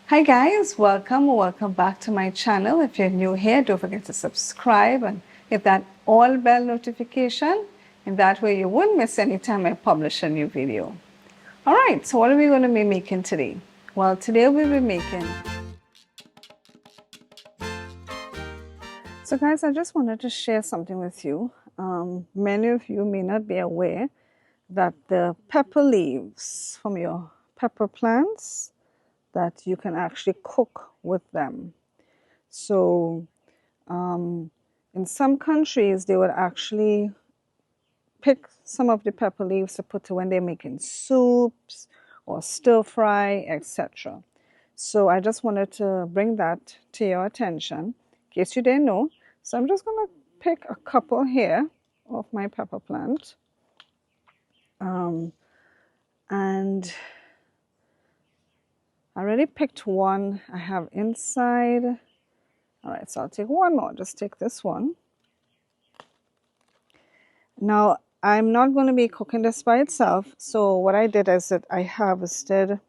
Hi guys, welcome back to my channel. If you're new here, don't forget to subscribe and hit that all bell notification, and that way you won't miss any time I publish a new video. All right, so what are we going to be making today? Well, today we'll be making. So guys, I just wanted to share something with you. Many of you may not be aware that the pepper leaves from your pepper plants, that you can actually cook with them. So in some countries, they would actually pick some of the pepper leaves to put to when they're making soups or stir fry, etc. So I just wanted to bring that to your attention in case you didn't know. So I'm just going to pick a couple here of my pepper plant. And I already picked one I have inside. All right, so I'll take one more. Just take this one. Now, I'm not going to be cooking this by itself. So what I did is that I harvested,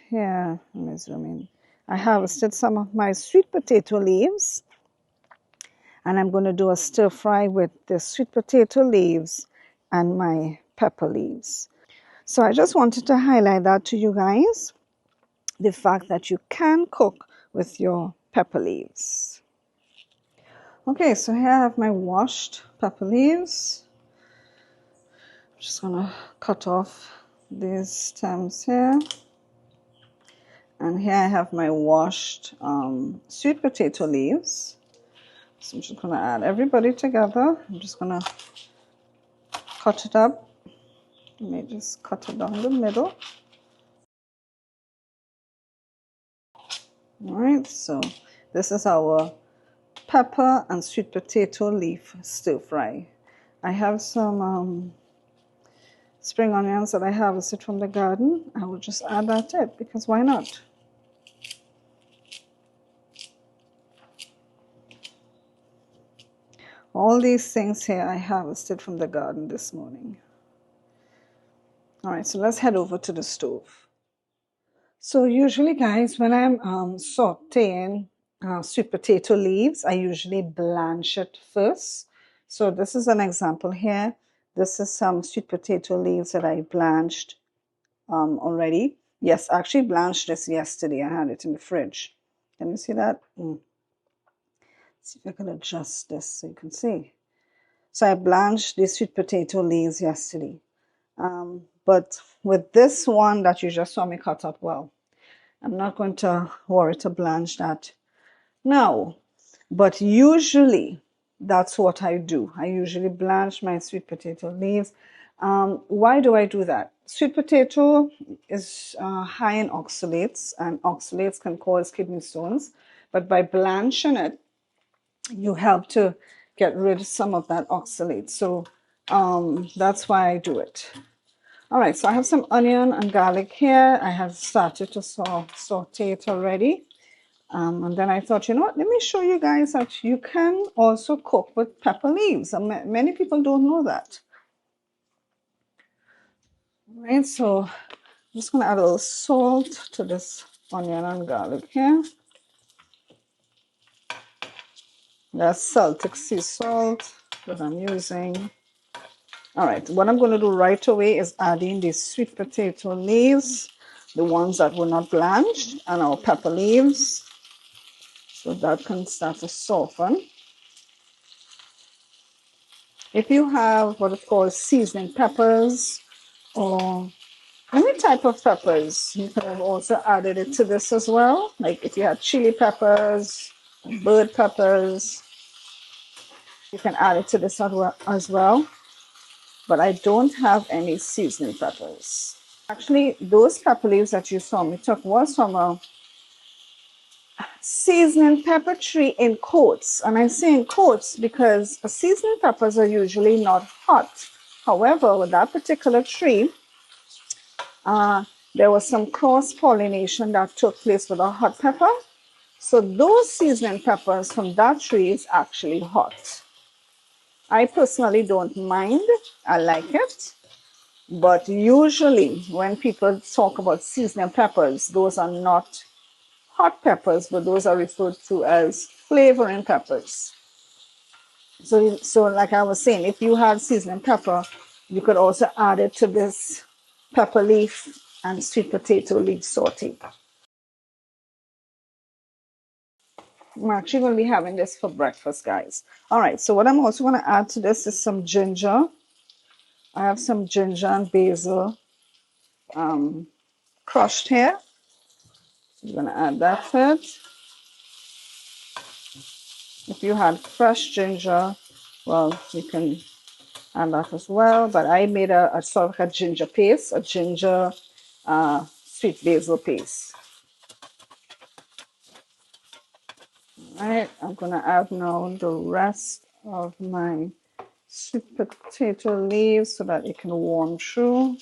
here, let me zoom in. I harvested some of my sweet potato leaves. And I'm going to do a stir fry with the sweet potato leaves and my pepper leaves. So I just wanted to highlight that to you guys, the fact that you can cook with your pepper leaves. Okay, so here I have my washed pepper leaves. I'm just going to cut off these stems here. And here I have my washed sweet potato leaves. So I'm just going to add everybody together. I'm just going to cut it up. Let me just cut it down the middle. All right, so this is our pepper and sweet potato leaf stir fry. I have some spring onions that I harvested from the garden. I will just add that to it because why not? All these things here I harvested from the garden this morning. All right, so let's head over to the stove. So usually, guys, when I'm sauteing sweet potato leaves, I usually blanch it first. So this is an example here. This is some sweet potato leaves that I blanched already. Yes, I actually blanched this yesterday. I had it in the fridge. Can you see that? See if I can adjust this so you can see. So I blanched these sweet potato leaves yesterday. But with this one that you just saw me cut up, well, I'm not going to worry to blanch that now. But usually, that's what I do. I usually blanch my sweet potato leaves. Why do I do that? Sweet potato is high in oxalates, and oxalates can cause kidney stones. But by blanching it, you help to get rid of some of that oxalate. So that's why I do it. All right, so I have some onion and garlic here. I have started to saute it already. And then I thought, you know what, let me show you guys that you can also cook with pepper leaves. Many people don't know that. All right, so I'm just going to add a little salt to this onion and garlic here. That's Celtic sea salt that I'm using. All right, what I'm going to do right away is adding these sweet potato leaves, the ones that were not blanched, and our pepper leaves. So that can start to soften. If you have what is called seasoning peppers or any type of peppers, you could have also added it to this as well. Like if you had chili peppers, bird peppers, you can add it to this as well. But I don't have any seasoning peppers. Actually, those pepper leaves that you saw me took was from a seasoning pepper tree in quotes. And I say in quotes because seasoning peppers are usually not hot. However, with that particular tree, there was some cross-pollination that took place with a hot pepper. So those seasoning peppers from that tree is actually hot. I personally don't mind. I like it. But usually when people talk about seasonal peppers, those are not hot peppers, but those are referred to as flavoring peppers. So like I was saying, if you had seasoning pepper, you could also add it to this pepper leaf and sweet potato leaf saute. I'm actually going to be having this for breakfast, guys. All right, so what I'm also going to add to this is some ginger. I have some ginger and basil crushed here. So I'm going to add that to it. If you had fresh ginger, well, you can add that as well. But I made a sort of a ginger paste, a ginger sweet basil paste. All right, I'm going to add now the rest of my sweet potato leaves so that it can warm through.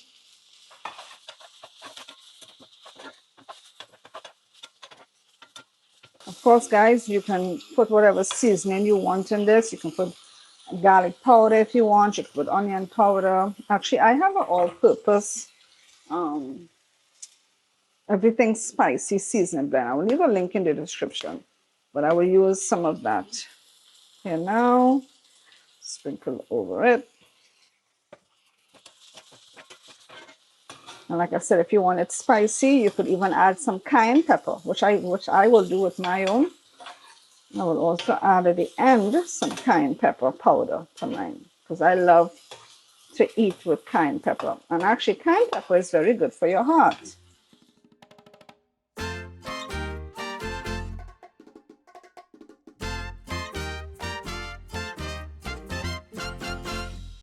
Of course, guys, you can put whatever seasoning you want in this. You can put garlic powder if you want. You can put onion powder. Actually, I have an all-purpose everything spicy seasoning blend. I will leave a link in the description, but I will use some of that here now. Sprinkle over it. And like I said, if you want it spicy, you could even add some cayenne pepper, which I will do with my own. I will also add at the end some cayenne pepper powder to mine because I love to eat with cayenne pepper. And actually, cayenne pepper is very good for your heart.